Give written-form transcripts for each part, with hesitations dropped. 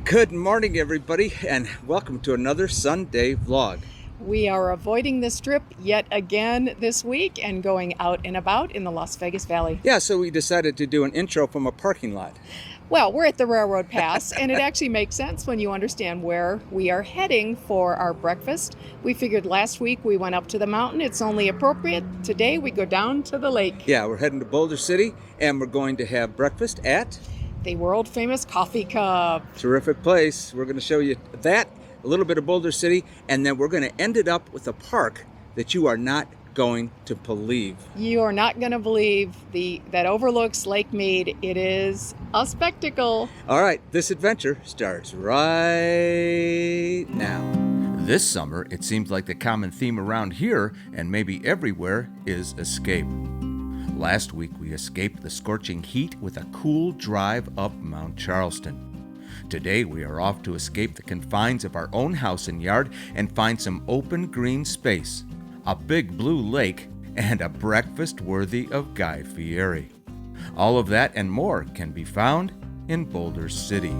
Good morning, everybody, and welcome to another Sunday vlog. We are avoiding this trip yet again this week and going out and about in the Las Vegas Valley. Yeah, so we decided to do an intro from a parking lot. Well, we're at the Railroad Pass, and it actually makes sense when you understand where we are heading for our breakfast. We figured last week we went up to the mountain. It's only appropriate. Today we go down to the lake. Yeah, we're heading to Boulder City, and we're going to have breakfast at the world famous Coffee Cup. Terrific place. We're going to show you that, a little bit of Boulder City, and then we're going to end it up with a park that you are not going to believe. You are not going to believe that overlooks Lake Mead. It is a spectacle. All right, this adventure starts right now. This summer, it seems like the common theme around here, and maybe everywhere, is escape. Last week, we escaped the scorching heat with a cool drive up Mount Charleston. Today, we are off to escape the confines of our own house and yard and find some open green space, a big blue lake, and a breakfast worthy of Guy Fieri. All of that and more can be found in Boulder City.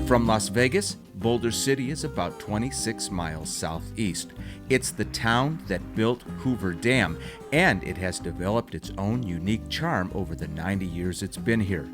From Las Vegas, Boulder City is about 26 miles southeast. It's the town that built Hoover Dam, and it has developed its own unique charm over the 90 years it's been here.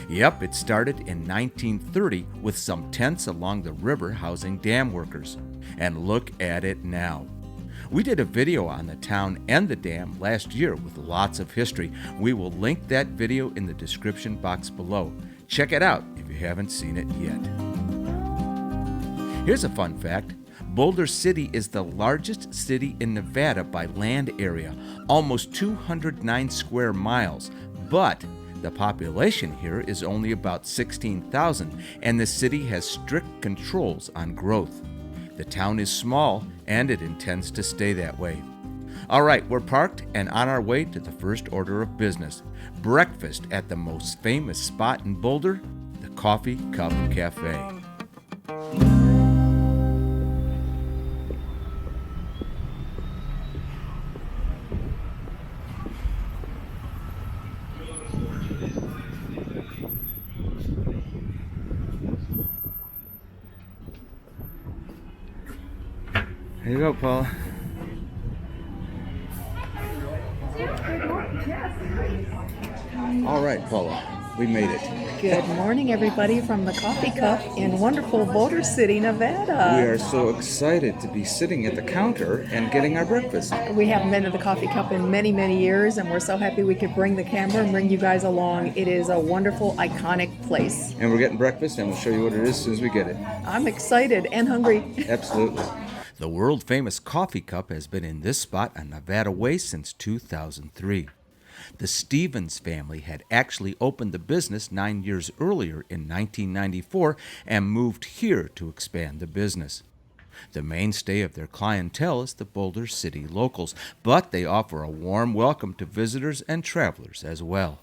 Yep, it started in 1930 with some tents along the river housing dam workers. And look at it now. We did a video on the town and the dam last year with lots of history. We will link that video in the description box below. Check it out if you haven't seen it yet. Here's a fun fact. Boulder City is the largest city in Nevada by land area, almost 209 square miles, but the population here is only about 16,000, and the city has strict controls on growth. The town is small, and it intends to stay that way. All right, we're parked and on our way to the first order of business. Breakfast at the most famous spot in Boulder, the Coffee Cup Cafe. Here you go, Paula. All right, Paula, we made it. Good morning, everybody, from the Coffee Cup in wonderful Boulder City, Nevada. We are so excited to be sitting at the counter and getting our breakfast. We haven't been to the Coffee Cup in many, many years, and we're so happy we could bring the camera and bring you guys along. It is a wonderful, iconic place. And we're getting breakfast, and we'll show you what it is as soon as we get it. I'm excited and hungry. Absolutely. The world-famous Coffee Cup has been in this spot on Nevada Way since 2003. The Stevens family had actually opened the business 9 years earlier in 1994 and moved here to expand the business. The mainstay of their clientele is the Boulder City locals, but they offer a warm welcome to visitors and travelers as well.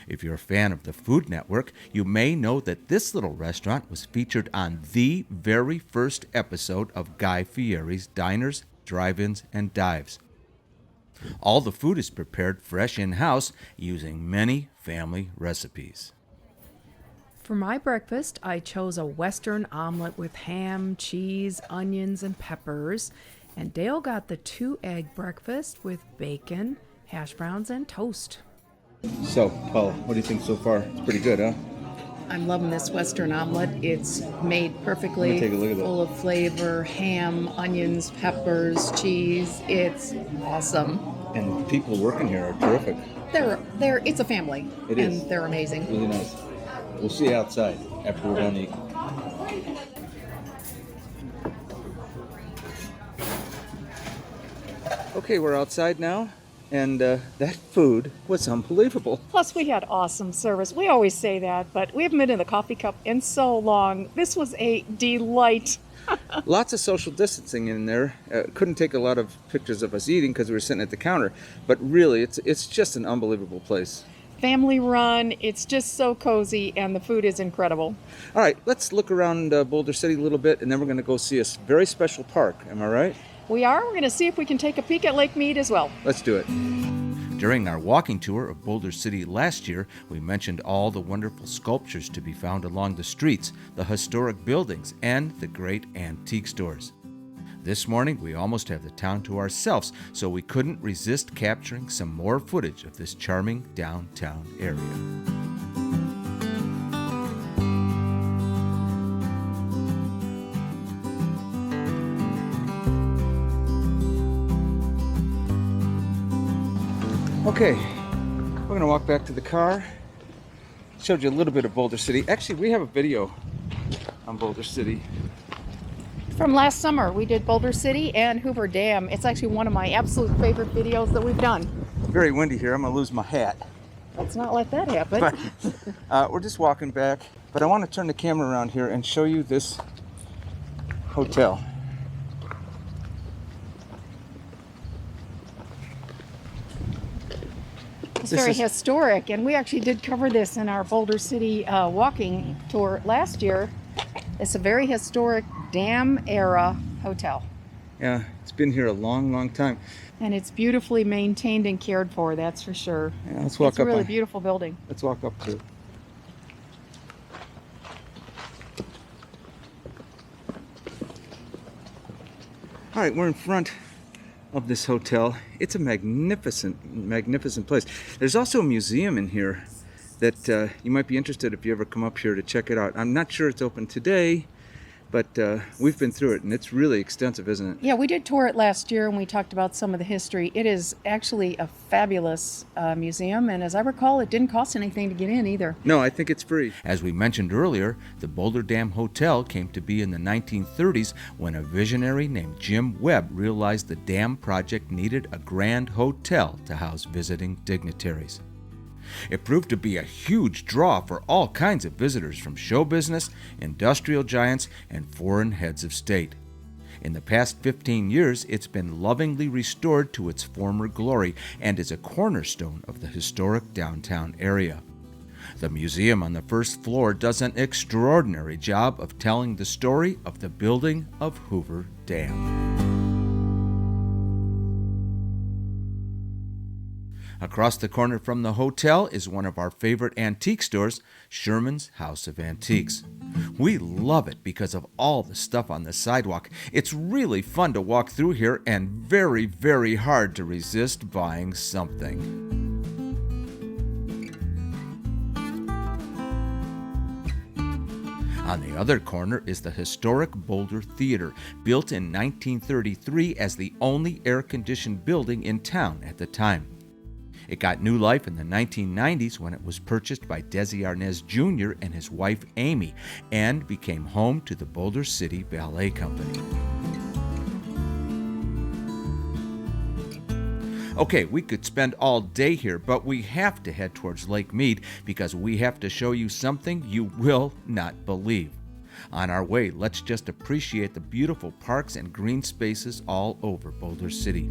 If you're a fan of the Food Network, you may know that this little restaurant was featured on the very first episode of Guy Fieri's Diners, Drive-Ins, and Dives. All the food is prepared fresh in-house using many family recipes. For my breakfast, I chose a Western omelet with ham, cheese, onions, and peppers. And Dale got the 2-egg breakfast with bacon, hash browns, and toast. So, Paula, what do you think so far? It's pretty good, huh? I'm loving this Western omelet. It's made perfectly, Take a look at full of flavor, ham, onions, peppers, cheese. It's awesome. And people working here are terrific. It's a family. It and is. They're amazing. Really nice. We'll see you outside after we're done eating. Okay, we're outside now. And that food was unbelievable. Plus, we had awesome service. We always say that, but we haven't been in the Coffee Cup in so long. This was a delight. Lots of social distancing in there. Couldn't take a lot of pictures of us eating because we were sitting at the counter. But really, it's just an unbelievable place. Family run. It's just so cozy, and the food is incredible. All right, let's look around Boulder City a little bit, and then we're going to go see a very special park. Am I right? We are. We're going to see if we can take a peek at Lake Mead as well. Let's do it. During our walking tour of Boulder City last year, we mentioned all the wonderful sculptures to be found along the streets, the historic buildings, and the great antique stores. This morning, we almost have the town to ourselves, so we couldn't resist capturing some more footage of this charming downtown area. Okay, we're going to walk back to the car. Showed you a little bit of Boulder City. Actually, we have a video on Boulder City. From last summer, we did Boulder City and Hoover Dam. It's actually one of my absolute favorite videos that we've done. Very windy here. I'm going to lose my hat. Let's not let that happen. We're just walking back, but I want to turn the camera around here and show you this hotel. It's very historic, and we actually did cover this in our Boulder City walking tour last year. It's a very historic dam-era hotel. Yeah, it's been here a long, long time. And it's beautifully maintained and cared for, that's for sure. Yeah, let's walk up. It's a really beautiful building. Let's walk up to it. All right, we're in front of this hotel. It's a magnificent, magnificent place. There's also a museum in here that you might be interested if you ever come up here to check it out. I'm not sure it's open today, but we've been through it, and it's really extensive, isn't it? Yeah, we did tour it last year, and we talked about some of the history. It is actually a fabulous museum, and as I recall, it didn't cost anything to get in either. No, I think it's free. As we mentioned earlier, the Boulder Dam Hotel came to be in the 1930s when a visionary named Jim Webb realized the dam project needed a grand hotel to house visiting dignitaries. It proved to be a huge draw for all kinds of visitors from show business, industrial giants, and foreign heads of state. In the past 15 years, it's been lovingly restored to its former glory and is a cornerstone of the historic downtown area. The museum on the first floor does an extraordinary job of telling the story of the building of Hoover Dam. Across the corner from the hotel is one of our favorite antique stores, Sherman's House of Antiques. We love it because of all the stuff on the sidewalk. It's really fun to walk through here and very, very hard to resist buying something. On the other corner is the historic Boulder Theater, built in 1933 as the only air-conditioned building in town at the time. It got new life in the 1990s when it was purchased by Desi Arnaz Jr. and his wife Amy and became home to the Boulder City Ballet Company. Okay, we could spend all day here, but we have to head towards Lake Mead because we have to show you something you will not believe. On our way, let's just appreciate the beautiful parks and green spaces all over Boulder City.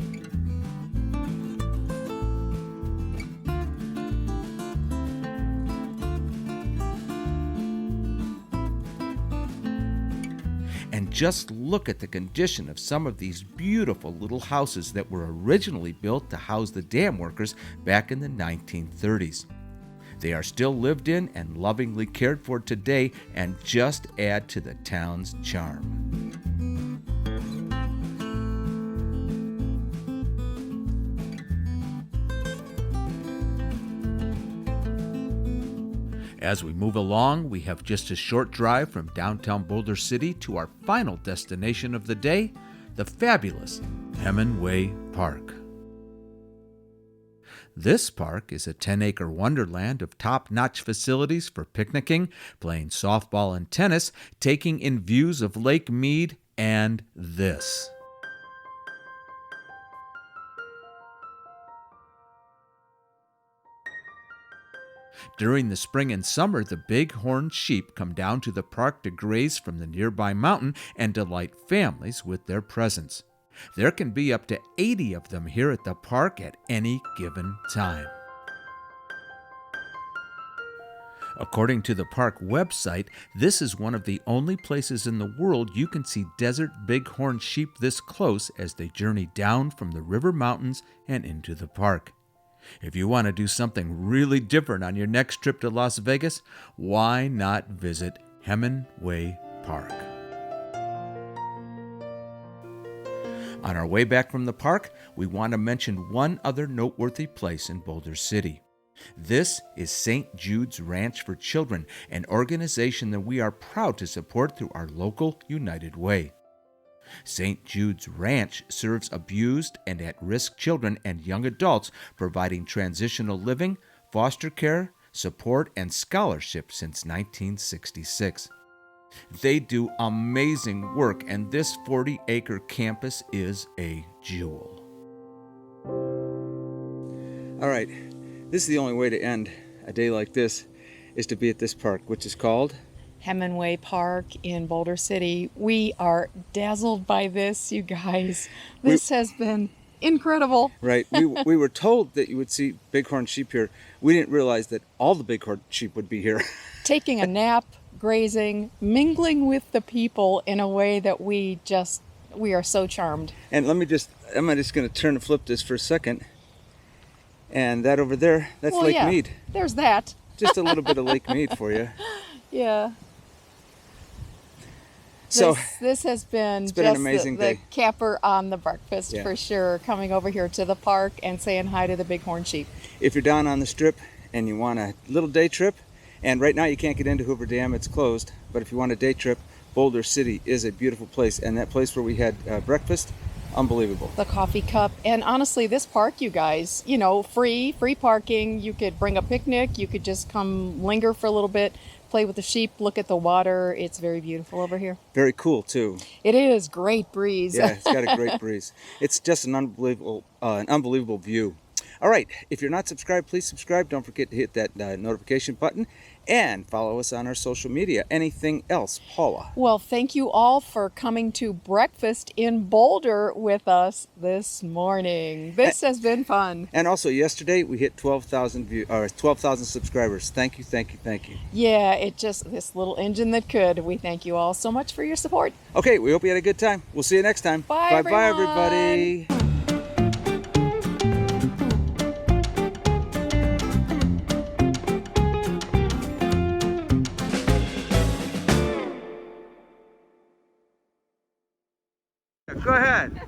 And just look at the condition of some of these beautiful little houses that were originally built to house the dam workers back in the 1930s. They are still lived in and lovingly cared for today and just add to the town's charm. As we move along, we have just a short drive from downtown Boulder City to our final destination of the day, the fabulous Hemenway Park. This park is a 10-acre wonderland of top-notch facilities for picnicking, playing softball and tennis, taking in views of Lake Mead, and this. During the spring and summer, the bighorn sheep come down to the park to graze from the nearby mountain and delight families with their presence. There can be up to 80 of them here at the park at any given time. According to the park website, this is one of the only places in the world you can see desert bighorn sheep this close as they journey down from the river mountains and into the park. If you want to do something really different on your next trip to Las Vegas, why not visit Hemenway Park? On our way back from the park, we want to mention one other noteworthy place in Boulder City. This is St. Jude's Ranch for Children, an organization that we are proud to support through our local United Way. St. Jude's Ranch serves abused and at-risk children and young adults, providing transitional living, foster care, support, and scholarship since 1966. They do amazing work, and this 40-acre campus is a jewel. All right, this is the only way to end a day like this, is to be at this park, which is called Hemenway Park in Boulder City. We are dazzled by this, you guys. This has been incredible. Right. We were told that you would see bighorn sheep here. We didn't realize that all the bighorn sheep would be here. Taking a nap, grazing, mingling with the people in a way that we are so charmed. And I'm just going to turn and flip this for a second. And that over there, that's Lake Mead. There's that. Just a little bit of Lake Mead for you. Yeah. So this has been an amazing the day. Capper on the breakfast for sure. Coming over here to the park and saying hi to the bighorn sheep. If you're down on the strip and you want a little day trip, and right now you can't get into Hoover Dam, it's closed, but if you want a day trip, Boulder City is a beautiful place, and that place where we had breakfast, unbelievable. The coffee cup, and honestly, this park, you guys, free parking. You could bring a picnic. You could just come linger for a little bit, play with the sheep, look at the water. It's very beautiful over here. Very cool too. It is. Great breeze. Yeah, it's got a great breeze. It's just an unbelievable view. All right, if you're not subscribed, please subscribe. Don't forget to hit that notification button and follow us on our social media. Anything else, Paula? Well, thank you all for coming to breakfast in Boulder with us this morning. This has been fun. And also, yesterday we hit 12,000 subscribers. Thank you, thank you, thank you. Yeah, this little engine that could. We thank you all so much for your support. Okay, we hope you had a good time. We'll see you next time. Bye, Bye-bye, everyone. everybody. Go ahead.